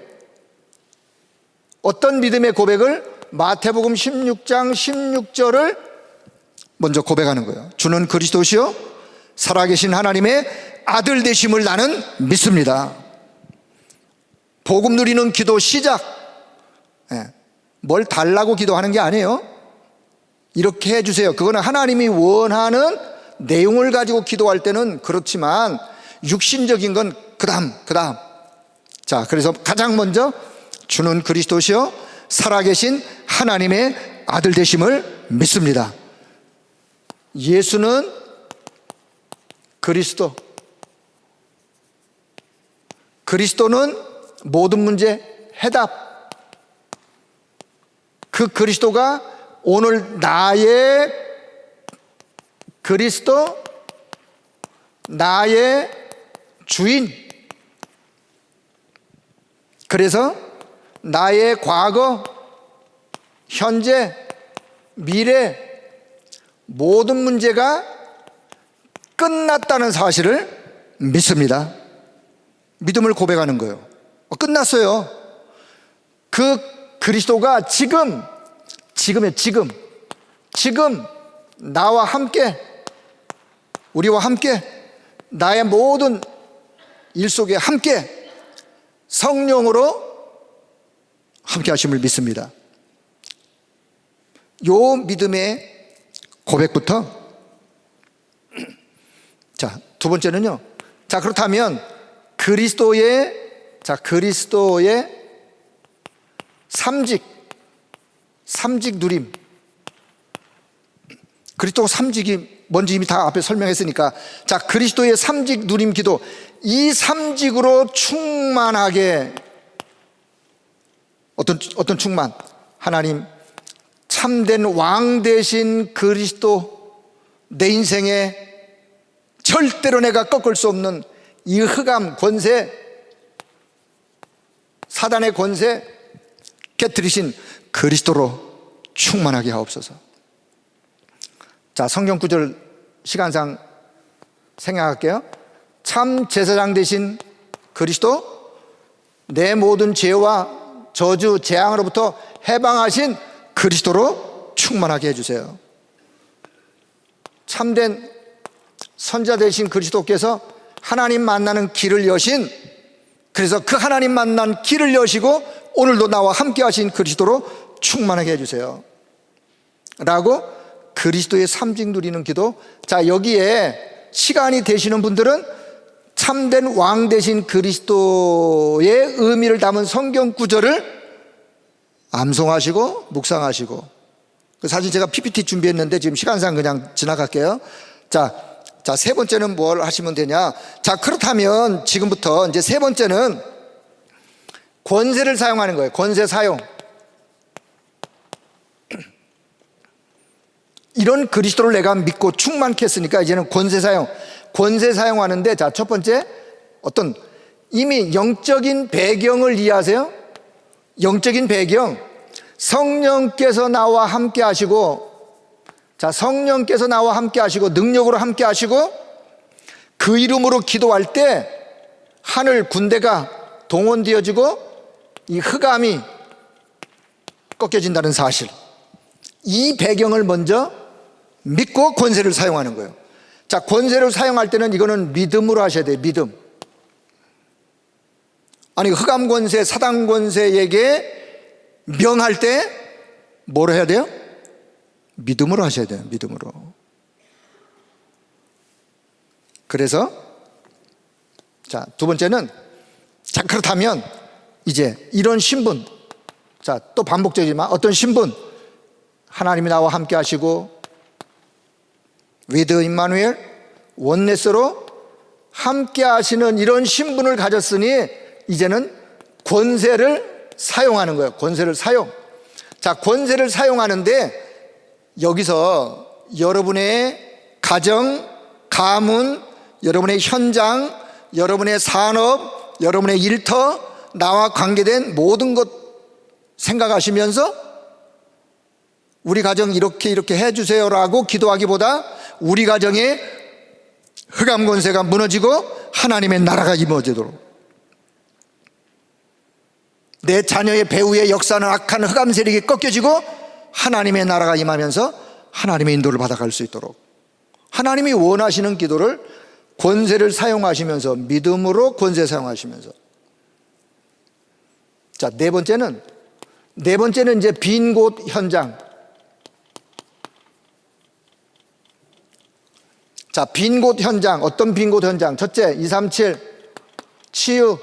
어떤 믿음의 고백을? 마태복음 16장 16절을 먼저 고백하는 거예요. 주는 그리스도시요 살아계신 하나님의 아들 되심을 나는 믿습니다. 복음 누리는 기도 시작, 뭘 달라고 기도하는 게 아니에요. 이렇게 해주세요. 그거는 하나님이 원하는 내용을 가지고 기도할 때는 그렇지만 육신적인 건 그 다음. 자, 그래서 가장 먼저 주는 그리스도시요 살아계신 하나님의 아들 되심을 믿습니다. 예수는 그리스도, 그리스도는 모든 문제 해답. 그 그리스도가 오늘 나의 그리스도, 나의 주인. 그래서 나의 과거, 현재, 미래 모든 문제가 끝났다는 사실을 믿습니다. 믿음을 고백하는 거예요. 끝났어요. 그 그리스도가 지금 나와 함께, 우리와 함께, 나의 모든 일 속에 함께 성령으로 함께 하심을 믿습니다. 요 믿음의 고백부터. 자, 두 번째는요. 자, 그렇다면 그리스도의 삼직 누림. 그리스도 삼직이 뭔지 이미 다 앞에 설명했으니까, 자, 그리스도의 삼직 누림 기도. 이 삼직으로 충만하게, 어떤 충만? 하나님 참된 왕 되신 그리스도, 내 인생에 절대로 내가 꺾을 수 없는 이 흑암 권세, 사단의 권세 깨뜨리신 그리스도로 충만하게 하옵소서. 자, 성경 구절 시간상 생각할게요. 참 제사장 되신 그리스도, 내 모든 죄와 저주 재앙으로부터 해방하신 그리스도로 충만하게 해주세요. 참된 선자 되신 그리스도께서 하나님 만나는 길을 여신, 그래서 그 하나님 만난 길을 여시고 오늘도 나와 함께 하신 그리스도로 충만하게 해주세요 라고 그리스도의 삼직 누리는 기도. 자, 여기에 시간이 되시는 분들은 참된 왕 되신 그리스도의 의미를 담은 성경 구절을 암송하시고 묵상하시고. 사실 제가 PPT 준비했는데 지금 시간상 그냥 지나갈게요. 자, 세 번째는 뭘 하시면 되냐? 자, 그렇다면 지금부터 이제 세 번째는 권세를 사용하는 거예요. 권세 사용. 이런 그리스도를 내가 믿고 충만케 했으니까 이제는 권세 사용하는데, 자, 첫 번째, 어떤 이미 영적인 배경을 이해하세요? 영적인 배경. 성령께서 나와 함께 하시고, 자, 성령께서 나와 함께 하시고 능력으로 함께 하시고 그 이름으로 기도할 때 하늘 군대가 동원되어지고 이 흑암이 꺾여진다는 사실, 이 배경을 먼저 믿고 권세를 사용하는 거예요. 자, 권세를 사용할 때는 이거는 믿음으로 하셔야 돼요. 믿음. 아니, 흑암 권세, 사단 권세에게 명할 때 뭐로 해야 돼요? 믿음으로 하셔야 돼요. 믿음으로. 그래서 자, 두 번째는, 자, 그렇다면 이제 이런 신분, 자, 또 반복적이지만 어떤 신분, 하나님이 나와 함께 하시고 위드 임마누엘 원네스로 함께 하시는 이런 신분을 가졌으니 이제는 권세를 사용하는 거예요. 권세를 사용. 자, 권세를 사용하는데 여기서 여러분의 가정, 가문, 여러분의 현장, 여러분의 산업, 여러분의 일터, 나와 관계된 모든 것 생각하시면서 우리 가정 이렇게 해주세요라고 기도하기보다 우리 가정에 흑암 권세가 무너지고 하나님의 나라가 임하도록, 내 자녀의 배후에 역사하는 악한 흑암 세력이 꺾여지고 하나님의 나라가 임하면서 하나님의 인도를 받아갈 수 있도록 하나님이 원하시는 기도를 권세를 사용하시면서, 믿음으로 권세 사용하시면서. 자, 네 번째는 이제 빈 곳 현장. 자, 빈 곳 현장. 어떤 빈 곳 현장? 첫째, 237 치유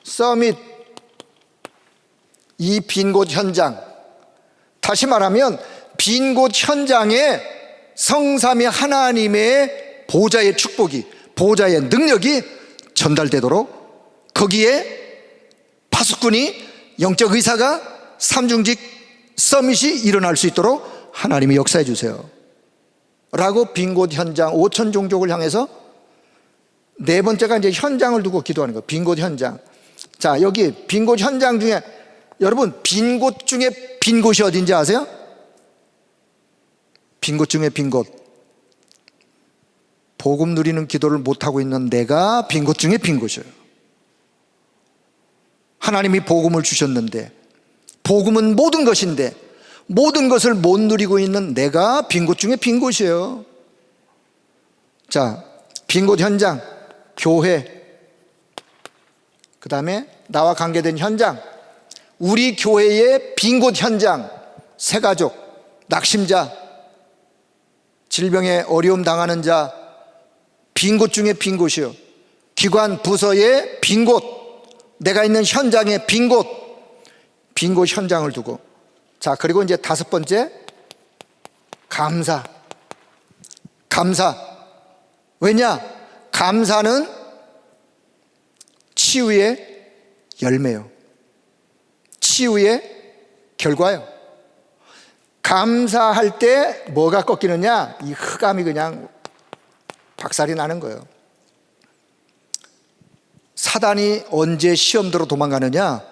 서밋. 이 빈 곳 현장, 다시 말하면 빈 곳 현장에 성삼위 하나님의 보좌의 축복이, 보좌의 능력이 전달되도록, 거기에 파수꾼이, 영적 의사가, 삼중직 서밋이 일어날 수 있도록 하나님이 역사해 주세요 라고 빈 곳 현장, 5천 종족을 향해서 네 번째가 이제 현장을 두고 기도하는 거예요. 빈 곳 현장. 자, 여기 빈 곳 현장 중에, 여러분 빈 곳 중에 빈 곳이 어딘지 아세요? 빈 곳 중에 빈 곳, 복음 누리는 기도를 못하고 있는 내가 빈 곳 중에 빈 곳이에요. 하나님이 복음을 주셨는데, 복음은 모든 것인데 모든 것을 못 누리고 있는 내가 빈 곳 중에 빈 곳이에요. 자, 빈 곳 현장, 교회, 그 다음에 나와 관계된 현장, 우리 교회의 빈 곳 현장, 새가족, 낙심자, 질병에 어려움 당하는 자, 빈 곳 중에 빈 곳이요. 기관, 부서의 빈 곳, 내가 있는 현장의 빈 곳, 빈 곳 현장을 두고. 자, 그리고 이제 다섯 번째, 감사. 감사. 왜냐? 감사는 치유의 열매요. 치유의 결과요. 감사할 때 뭐가 꺾이느냐? 이 흑암이 그냥 박살이 나는 거예요. 사단이 언제 시험대로 도망가느냐?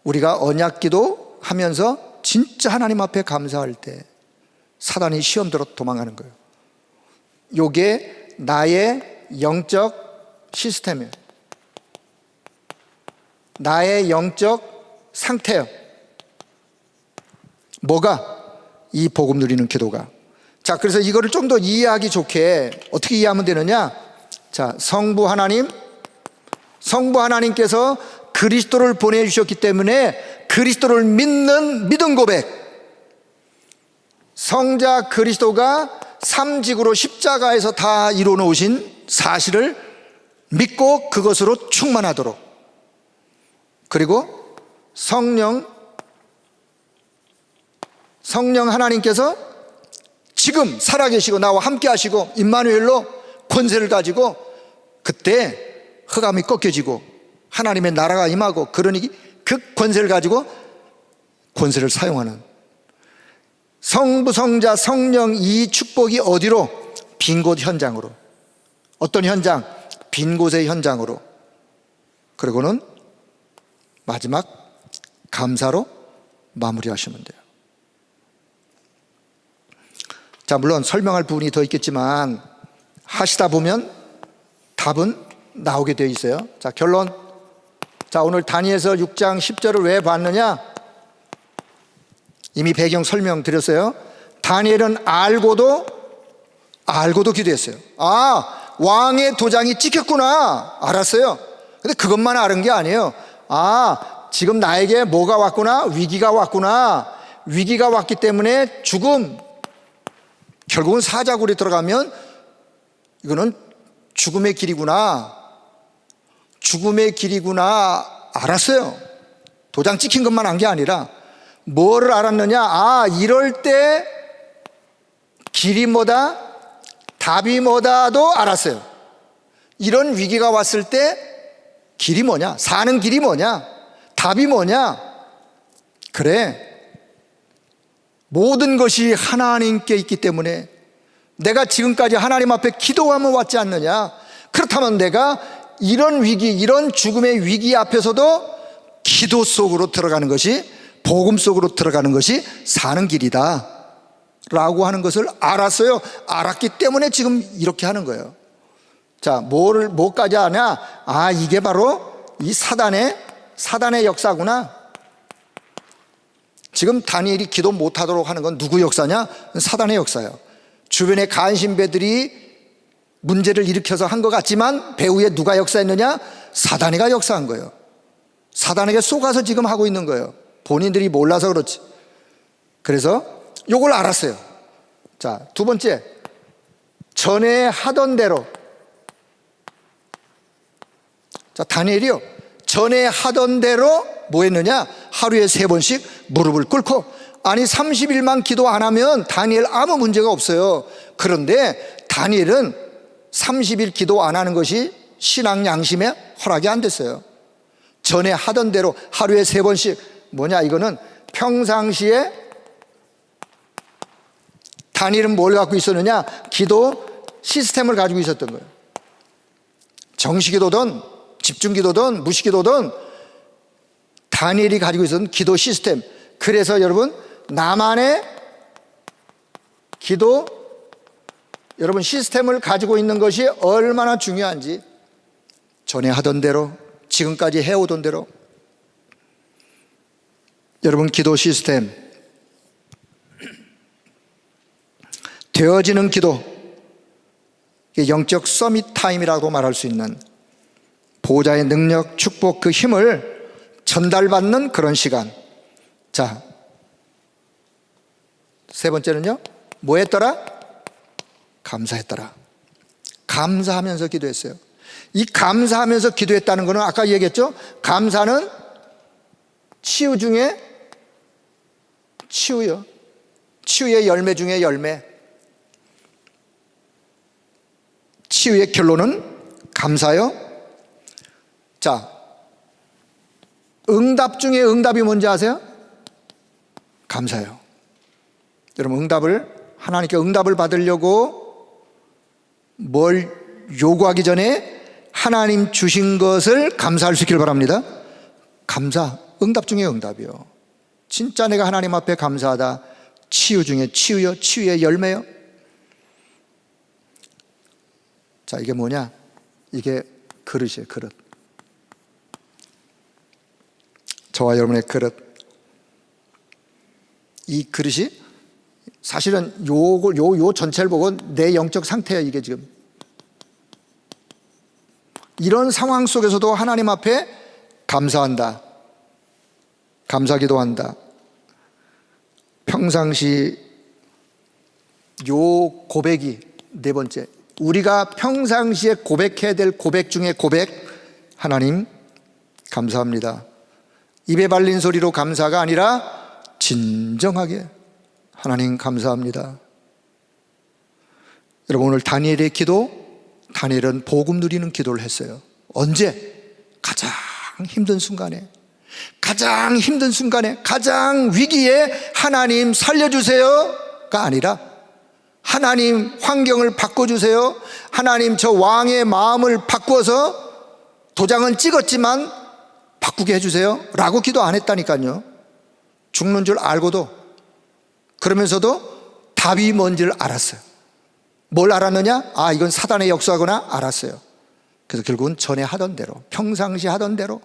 우리가 언약기도 하면서 진짜 하나님 앞에 감사할 때 사단이 시험대로 도망가는 거예요. 요게 나의 영적 시스템이에요. 나의 영적 상태예요. 뭐가? 이 복음 누리는 기도가. 자, 그래서 이거를 좀 더 이해하기 좋게 어떻게 이해하면 되느냐? 자, 성부 하나님께서 그리스도를 보내주셨기 때문에 그리스도를 믿는 믿음 고백, 성자 그리스도가 삼직으로 십자가에서 다 이루어 놓으신 사실을 믿고 그것으로 충만하도록, 그리고 성령 하나님께서 지금 살아계시고 나와 함께 하시고 임마누엘로 권세를 가지고, 그때 흑암이 꺾여지고 하나님의 나라가 임하고, 그러니 그 권세를 가지고 권세를 사용하는 성부, 성자, 성령, 이 축복이 어디로? 빈 곳 현장으로. 어떤 현장? 빈 곳의 현장으로. 그리고는 마지막 감사로 마무리하시면 돼요. 자, 물론 설명할 부분이 더 있겠지만 하시다 보면 답은 나오게 되어 있어요. 자, 결론. 자, 오늘 다니엘서 6장 10절을 왜 봤느냐? 이미 배경 설명드렸어요. 다니엘은 알고도 기도했어요. 아, 왕의 도장이 찍혔구나, 알았어요. 근데 그것만 아는 게 아니에요. 아, 지금 나에게 뭐가 왔구나? 위기가 왔구나. 위기가 왔기 때문에 죽음, 결국은 사자굴에 들어가면 이거는 죽음의 길이구나, 죽음의 길이구나 알았어요. 도장 찍힌 것만 안 게 아니라 뭐를 알았느냐? 아, 이럴 때 길이 뭐다? 답이 뭐다도 알았어요. 이런 위기가 왔을 때 길이 뭐냐? 사는 길이 뭐냐? 답이 뭐냐? 그래, 모든 것이 하나님께 있기 때문에 내가 지금까지 하나님 앞에 기도하며 왔지 않느냐? 그렇다면 내가 이런 위기, 이런 죽음의 위기 앞에서도 기도 속으로 들어가는 것이, 복음 속으로 들어가는 것이 사는 길이다 라고 하는 것을 알았어요. 알았기 때문에 지금 이렇게 하는 거예요. 자, 뭐까지 하냐? 아, 이게 바로 이 사단의 역사구나. 지금 다니엘이 기도 못하도록 하는 건 누구 역사냐? 사단의 역사예요. 주변의 간신배들이 문제를 일으켜서 한 것 같지만 배후에 누가 역사했느냐? 사단이가 역사한 거예요. 사단에게 속아서 지금 하고 있는 거예요. 본인들이 몰라서 그렇지. 그래서 요걸 알았어요. 자, 두 번째, 전에 하던 대로. 자, 다니엘이요, 전에 하던 대로 뭐 했느냐? 하루에 3번씩 무릎을 꿇고. 아니 30일만 기도 안 하면 다니엘 아무 문제가 없어요. 그런데 다니엘은 30일 기도 안 하는 것이 신앙 양심에 허락이 안 됐어요. 전에 하던 대로 하루에 3번씩. 뭐냐, 이거는 평상시에 다니엘은 뭘 갖고 있었느냐? 기도 시스템을 가지고 있었던 거예요. 정시기도든 집중기도든 무시기도든 다니엘이 가지고 있었던 기도 시스템. 그래서 여러분, 나만의 기도 여러분 시스템을 가지고 있는 것이 얼마나 중요한지, 전에 하던 대로 지금까지 해오던 대로 여러분 기도 시스템, 되어지는 기도, 영적 서밋 타임이라고 말할 수 있는 보호자의 능력, 축복, 그 힘을 전달받는 그런 시간. 자, 세 번째는요, 뭐 했더라? 감사했더라. 감사하면서 기도했어요. 이 감사하면서 기도했다는 것은 아까 얘기했죠? 감사는 치유 중에 치유요. 치유의 열매 중에 열매. 치유의 결론은 감사요. 자, 응답 중에 응답이 뭔지 아세요? 감사요. 여러분, 하나님께 응답을 받으려고 뭘 요구하기 전에 하나님 주신 것을 감사할 수 있기를 바랍니다. 감사, 응답 중에 응답이요. 진짜 내가 하나님 앞에 감사하다. 치유 중에 치유요. 치유의 열매요. 자, 이게 뭐냐? 이게 그릇이에요. 그릇. 저와 여러분의 그릇. 이 그릇이 사실은 요 전체를 보고 내 영적 상태예요. 이게 지금 이런 상황 속에서도 하나님 앞에 감사한다, 감사기도한다. 평상시 요 고백이 네 번째, 우리가 평상시에 고백해야 될 고백 중에 고백. 하나님 감사합니다. 입에 발린 소리로 감사가 아니라 진정하게 하나님 감사합니다. 여러분, 오늘 다니엘의 기도, 다니엘은 복음 누리는 기도를 했어요. 언제? 가장 힘든 순간에, 가장 힘든 순간에, 가장 위기에 하나님 살려주세요가 아니라 하나님 환경을 바꿔주세요. 하나님 저 왕의 마음을 바꾸어서 도장은 찍었지만 바꾸게 해주세요 라고 기도 안 했다니까요. 죽는 줄 알고도, 그러면서도 답이 뭔지를 알았어요. 뭘 알았느냐? 아, 이건 사단의 역사구나 알았어요. 그래서 결국은 전에 하던 대로, 평상시 하던 대로,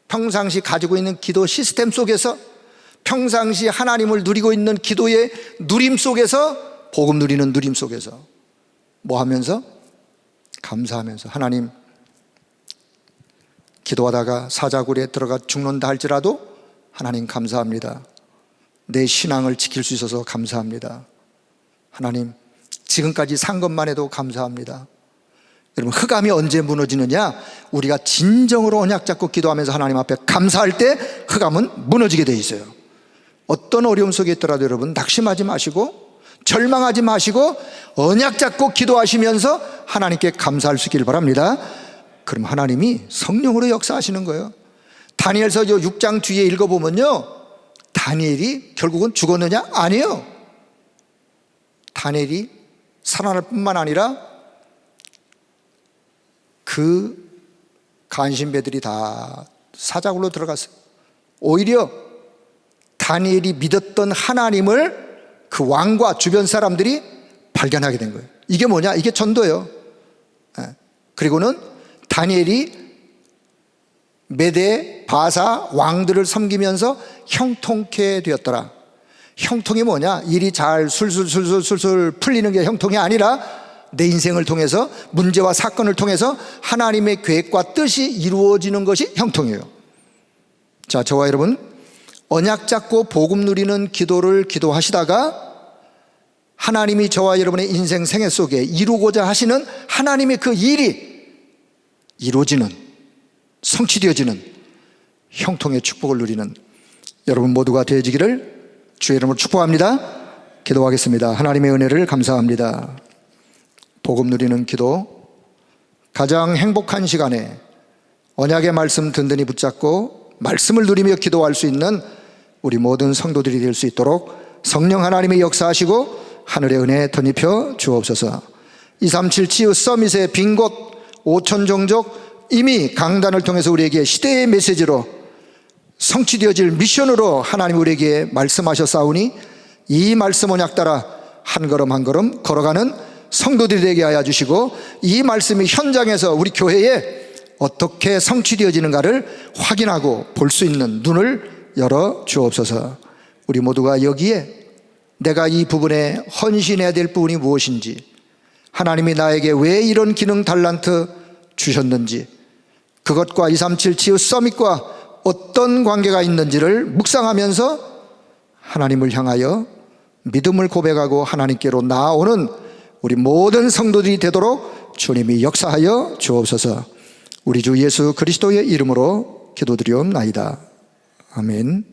평상시 가지고 있는 기도 시스템 속에서, 평상시 하나님을 누리고 있는 기도의 누림 속에서, 복음 누리는 누림 속에서 뭐 하면서? 감사하면서. 하나님, 기도하다가 사자굴에 들어가 죽는다 할지라도 하나님 감사합니다. 내 신앙을 지킬 수 있어서 감사합니다. 하나님, 지금까지 산 것만 해도 감사합니다. 여러분, 흑암이 언제 무너지느냐? 우리가 진정으로 언약 잡고 기도하면서 하나님 앞에 감사할 때 흑암은 무너지게 돼 있어요. 어떤 어려움 속에 있더라도 여러분 낙심하지 마시고 절망하지 마시고 언약 잡고 기도하시면서 하나님께 감사할 수 있기를 바랍니다. 그럼 하나님이 성령으로 역사하시는 거예요. 다니엘서 6장 뒤에 읽어보면요, 다니엘이 결국은 죽었느냐? 아니에요. 다니엘이 살아날 뿐만 아니라 그 간신배들이 다 사자굴로 들어갔어요. 오히려 다니엘이 믿었던 하나님을 그 왕과 주변 사람들이 발견하게 된 거예요. 이게 뭐냐? 이게 전도예요. 그리고는 다니엘이 메대, 바사 왕들을 섬기면서 형통케 되었더라. 형통이 뭐냐? 일이 잘 술술 풀리는 게 형통이 아니라 내 인생을 통해서, 문제와 사건을 통해서 하나님의 계획과 뜻이 이루어지는 것이 형통이에요. 자, 저와 여러분, 언약 잡고 복음 누리는 기도를 기도하시다가 하나님이 저와 여러분의 인생 생애 속에 이루고자 하시는 하나님의 그 일이 이루어지는, 성취되어지는 형통의 축복을 누리는 여러분 모두가 되어지기를 주의 이름으로 축복합니다. 기도하겠습니다. 하나님의 은혜를 감사합니다. 복음 누리는 기도, 가장 행복한 시간에 언약의 말씀 든든히 붙잡고 말씀을 누리며 기도할 수 있는 우리 모든 성도들이 될 수 있도록 성령 하나님의 역사하시고 하늘의 은혜 덧입혀 주옵소서. 237 치유 서밋의 빈 곳 5천 종족, 이미 강단을 통해서 우리에게 시대의 메시지로 성취되어질 미션으로 하나님 우리에게 말씀하셨사오니 이 말씀 언약 따라 한 걸음 한 걸음 걸어가는 성도들이 되게 하여 주시고, 이 말씀이 현장에서 우리 교회에 어떻게 성취되어지는가를 확인하고 볼 수 있는 눈을 열어 주옵소서. 우리 모두가 여기에 내가 이 부분에 헌신해야 될 부분이 무엇인지, 하나님이 나에게 왜 이런 기능 달란트 주셨는지, 그것과 237 치유 서밋과 어떤 관계가 있는지를 묵상하면서 하나님을 향하여 믿음을 고백하고 하나님께로 나아오는 우리 모든 성도들이 되도록 주님이 역사하여 주옵소서. 우리 주 예수 그리스도의 이름으로 기도드리옵나이다. 아멘.